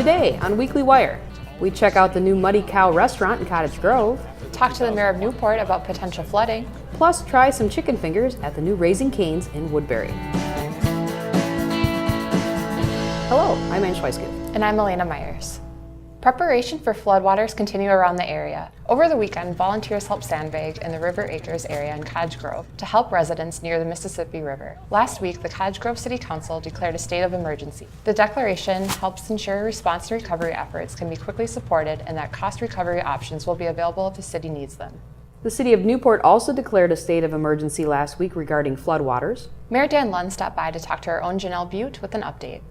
Today on Weekly Wire, we check out the new Muddy Cow restaurant in Cottage Grove, talk to the mayor of Newport about potential flooding, plus try some chicken fingers at the new Raising Cane's in Woodbury. Hello, I'm Ann Schweiskin. And I'm Elena Myers. Preparation for floodwaters continue around the area. Over the weekend, volunteers helped sandbag in the River Acres area in Cottage Grove to help residents near the Mississippi River. Last week, the Cottage Grove City Council declared a state of emergency. The declaration helps ensure response and recovery efforts can be quickly supported and that cost recovery options will be available if the city needs them. The city of Newport also declared a state of emergency last week regarding floodwaters. Mayor Dan Lund stopped by to talk to our own Janelle Butte with an update.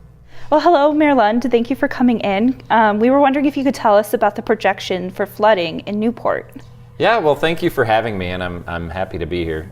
Well, hello, Mayor Lund. Thank you for coming in. We were wondering if you could tell us about the projection for flooding in Newport. Yeah, well, thank you for having me, and I'm happy to be here.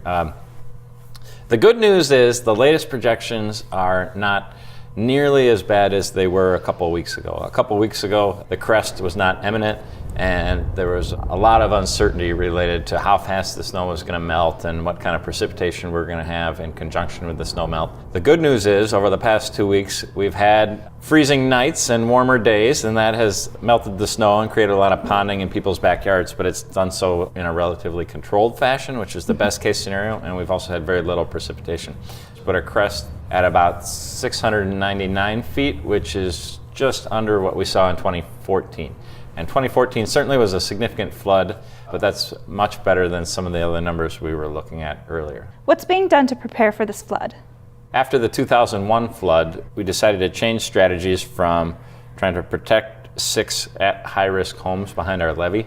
The good news is the latest projections are not nearly as bad as they were a couple of weeks ago. A couple of weeks ago, the crest was not imminent, and there was a lot of uncertainty related to how fast the snow was going to melt and what kind of precipitation we're going to have in conjunction with the snow melt. The good news is, over the past 2 weeks, we've had freezing nights and warmer days, and that has melted the snow and created a lot of ponding in people's backyards, but it's done so in a relatively controlled fashion, which is the best case scenario, and we've also had very little precipitation. But our crest at about 699 feet, which is just under what we saw in 2014. And 2014 certainly was a significant flood, but that's much better than some of the other numbers we were looking at earlier. What's being done to prepare for this flood? After the 2001 flood, we decided to change strategies from trying to protect 6 high-risk homes behind our levee,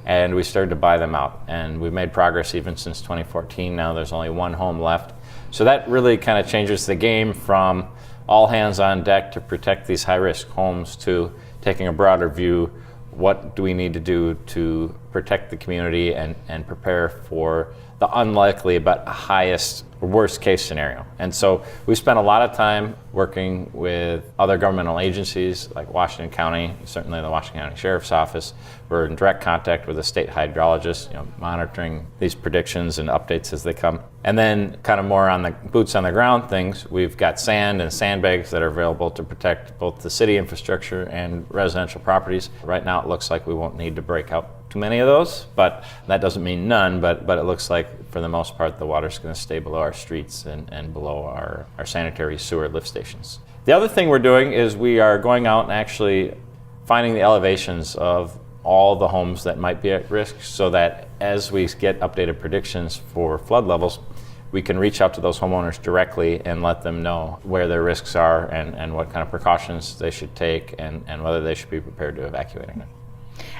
and we started to buy them out. And we've made progress even since 2014. Now there's only 1 home left. So that really kind of changes the game from all hands on deck to protect these high-risk homes to taking a broader view. What do we need to do to protect the community and prepare for the unlikely but highest or worst case scenario? And so we spent a lot of time working with other governmental agencies like Washington County, certainly the Washington County Sheriff's Office. We're in direct contact with the state hydrologist, monitoring these predictions and updates as they come. And then kind of more on the boots on the ground things, we've got sand and sandbags that are available to protect both the city infrastructure and residential properties. Right now it looks like we won't need to break out too many of those, but that doesn't mean none, but it looks like for the most part the water's going to stay below our streets and below our sanitary sewer lift stations. The other thing we're doing is we are going out and actually finding the elevations of all the homes that might be at risk so that as we get updated predictions for flood levels, we can reach out to those homeowners directly and let them know where their risks are and what kind of precautions they should take and whether they should be prepared to evacuate.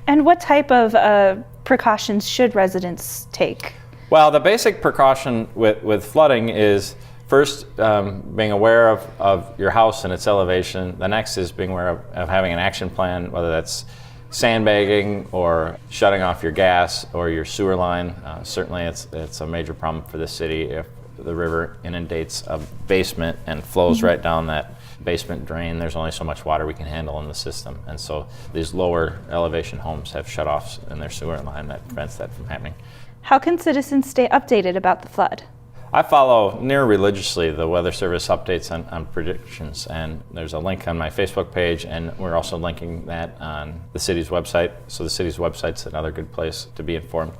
And what type of precautions should residents take? Well, the basic precaution with flooding is first being aware of your house and its elevation. The next is being aware of having an action plan, whether that's sandbagging or shutting off your gas or your sewer line. Certainly it's a major problem for the city if the river inundates a basement and flows right down that basement drain. There's only so much water we can handle in the system, and so these lower elevation homes have shutoffs in their sewer line that prevents that from happening. How can citizens stay updated about the flood? I follow near religiously the Weather Service updates on predictions, and there's a link on my Facebook page, and we're also linking that on the city's website. So the city's website's another good place to be informed.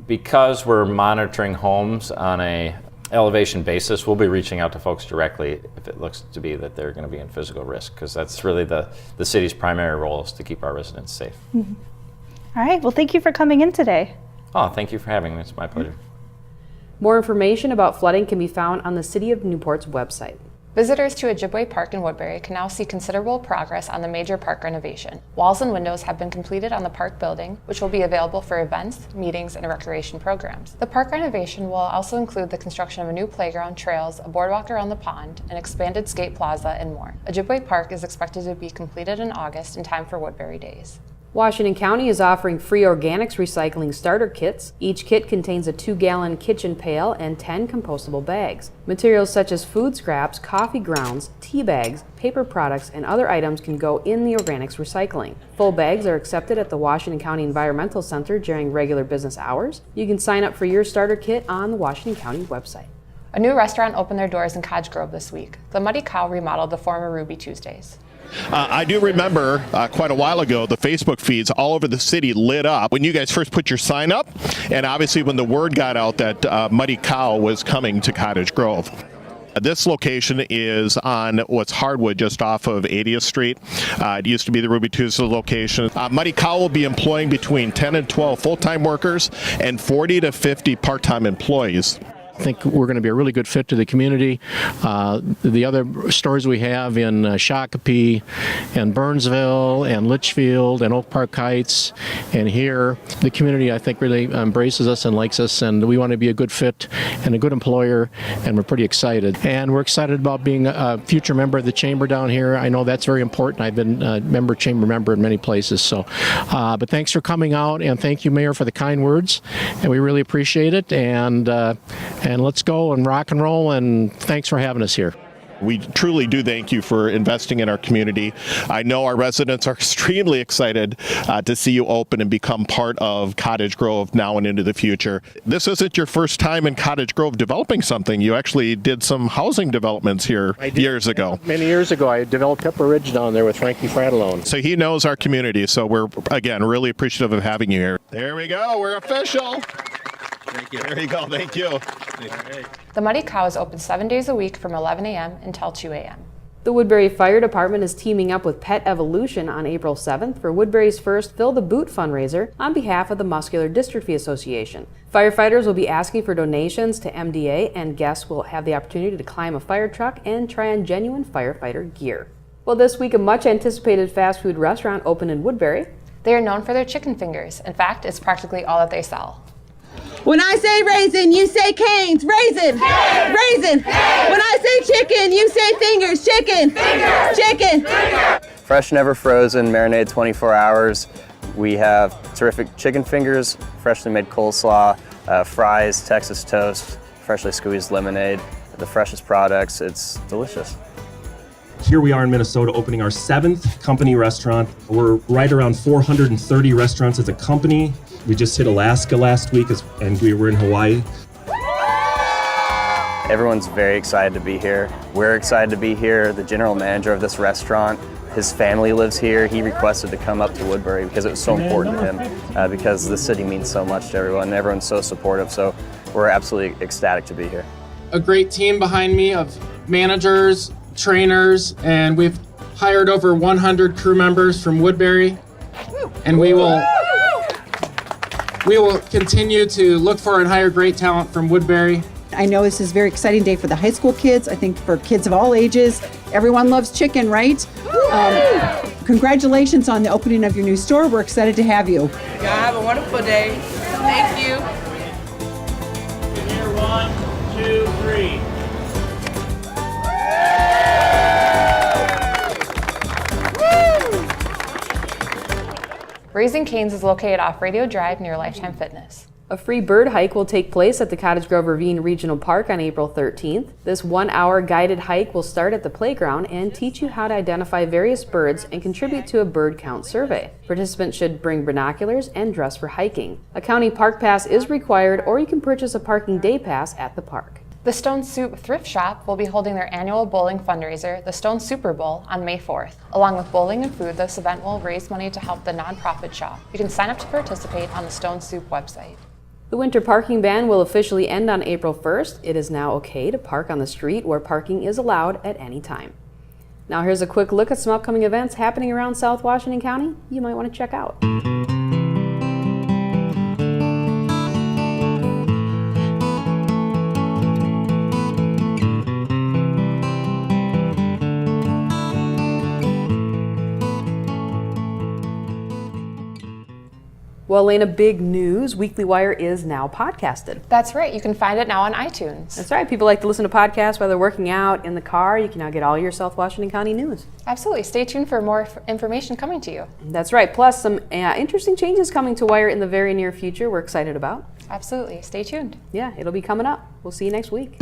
Because we're monitoring homes on a elevation basis, we'll be reaching out to folks directly if it looks to be that they're going to be in physical risk, because that's really the city's primary role is to keep our residents safe. Mm-hmm. All right, well, thank you for coming in today. Oh, thank you for having me. It's my pleasure. More information about flooding can be found on the City of Newport's website. Visitors to Ojibway Park in Woodbury can now see considerable progress on the major park renovation. Walls and windows have been completed on the park building, which will be available for events, meetings, and recreation programs. The park renovation will also include the construction of a new playground, trails, a boardwalk around the pond, an expanded skate plaza, and more. Ojibway Park is expected to be completed in August in time for Woodbury Days. Washington County is offering free organics recycling starter kits. Each kit contains a 2-gallon kitchen pail and 10 compostable bags. Materials such as food scraps, coffee grounds, tea bags, paper products, and other items can go in the organics recycling. Full bags are accepted at the Washington County Environmental Center during regular business hours. You can sign up for your starter kit on the Washington County website. A new restaurant opened their doors in Cottage Grove this week. The Muddy Cow remodeled the former Ruby Tuesdays. I do remember quite a while ago, the Facebook feeds all over the city lit up when you guys first put your sign up, and obviously when the word got out that Muddy Cow was coming to Cottage Grove. This location is on what's Hardwood, just off of 80th Street. It used to be the Ruby Tuesday location. Muddy Cow will be employing between 10 and 12 full-time workers and 40 to 50 part-time employees. I think we're going to be a really good fit to the community. The other stores we have in Shakopee and Burnsville and Litchfield and Oak Park Heights and here, the community I think really embraces us and likes us, and we want to be a good fit and a good employer, and we're pretty excited. And we're excited about being a future member of the chamber down here. I know that's very important. I've been a chamber member in many places. So, but thanks for coming out, and thank you, Mayor, for the kind words, and we really appreciate it. And let's go and rock and roll, and thanks for having us here. We truly do thank you for investing in our community. I know our residents are extremely excited to see you open and become part of Cottage Grove now and into the future. This isn't your first time in Cottage Grove developing something. You actually did some housing developments here years ago. Many years ago, I developed Pepper Ridge down there with Frankie Fratellone. So he knows our community, so we're, again, really appreciative of having you here. There we go. We're official. Thank you. There you go. Thank you. The Muddy Cow is open 7 days a week from 11 a.m. until 2 a.m. The Woodbury Fire Department is teaming up with Pet Evolution on April 7th for Woodbury's first Fill the Boot fundraiser on behalf of the Muscular Dystrophy Association. Firefighters will be asking for donations to MDA, and guests will have the opportunity to climb a fire truck and try on genuine firefighter gear. Well, this week a much anticipated fast food restaurant opened in Woodbury. They are known for their chicken fingers. In fact, it's practically all that they sell. When I say raisin, you say canes. Raisin. Canes. Raisin. Canes. When I say chicken, you say fingers. Chicken. Fingers. Chicken. Fingers. Fresh, never frozen, marinated 24 hours. We have terrific chicken fingers, freshly made coleslaw, fries, Texas toast, freshly squeezed lemonade, the freshest products. It's delicious. Here we are in Minnesota opening our 7th company restaurant. We're right around 430 restaurants as a company. We just hit Alaska last week and we were in Hawaii. Everyone's very excited to be here. We're excited to be here. The general manager of this restaurant, his family lives here. He requested to come up to Woodbury because it was so important to him, because the city means so much to everyone and everyone's so supportive. So we're absolutely ecstatic to be here. A great team behind me of managers, trainers, and we've hired over 100 crew members from Woodbury, and we will continue to look for and hire great talent from Woodbury. I know this is a very exciting day for the high school kids. I think for kids of all ages. Everyone loves chicken, right? Congratulations on the opening of your new store. We're excited to have you. Y'all have a wonderful day. Thank you. Here, 1, 2, 3. Raising Cane's is located off Radio Drive near Lifetime Fitness. A free bird hike will take place at the Cottage Grove Ravine Regional Park on April 13th. This 1-hour guided hike will start at the playground and teach you how to identify various birds and contribute to a bird count survey. Participants should bring binoculars and dress for hiking. A county park pass is required, or you can purchase a parking day pass at the park. The Stone Soup Thrift Shop will be holding their annual bowling fundraiser, the Stone Super Bowl, on May 4th. Along with bowling and food, this event will raise money to help the nonprofit shop. You can sign up to participate on the Stone Soup website. The winter parking ban will officially end on April 1st. It is now okay to park on the street where parking is allowed at any time. Now here's a quick look at some upcoming events happening around South Washington County you might want to check out. Well, Elena, big news. Weekly Wire is now podcasted. That's right. You can find it now on iTunes. That's right. People like to listen to podcasts while they're working out, in the car. You can now get all your South Washington County news. Absolutely. Stay tuned for more information coming to you. That's right. Plus some interesting changes coming to Wire in the very near future we're excited about. Absolutely. Stay tuned. Yeah, it'll be coming up. We'll see you next week.